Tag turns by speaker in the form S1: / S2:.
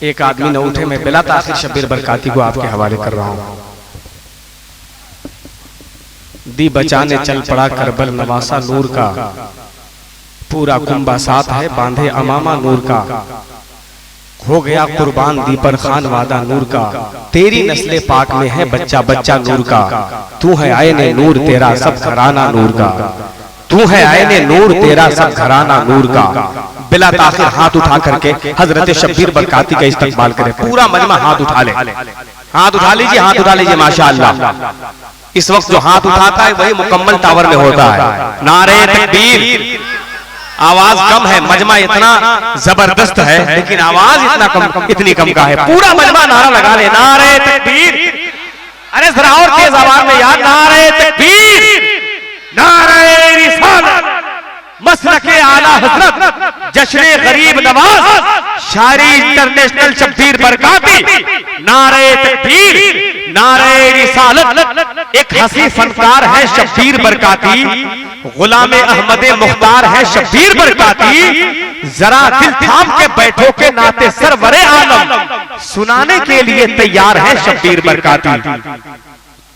S1: एक आदमी न उठे, मैं बिला ताखिर शब्बीर बरकाती को आपके हवाले कर रहा हूं। दी बचाने चल पड़ा करबल नवासा नूर का, पूरा कुंबा साथ है बांधे अमामा नूर का, हो गया कुर्बान दी पर खान वादा नूर का, तेरी नस्ले पाक में है बच्चा बच्चा नूर का, तू है आयने नूर तेरा सब घराना नूर का, तू है आयने नूर तेरा सब घराना नूर का। बिला ताखिर हाथ उठा करके हजरत शब्बीर बरकाती का इस्तकबाल करे। पूरा मजमा हाथ उठा ले, हाथ उठा लीजिए, हाथ उठा लीजिए माशाअल्लाह। इस वक्त जो हाथ उठाता है वही मुकम्मल टावर में होता है। नारे तकबीर। आवाज कम है, मजमा इतना जबरदस्त है लेकिन आवाज इतनी कम का है। पूरा मजमा नारा लगा ले, नारे तकबीर। अरे जरा और तेज आवाज में यार, नारे तकबीर, नारे रिसालत, मसलके आला हजरत, जश्ने गरीब नवाज, शायरी इंटरनेशनल शब्बीर बरकाती, नारे तकबीर, नारे रिसालत। एक हसी फनकार है शब्बीर बरकाती, गुलामे अहमद मुख्तार है शब्बीर बरकाती, जरा दिल थाम के बैठो के नाते सरवरे आलम, सुनाने के लिए तैयार है शब्बीर बरकाती।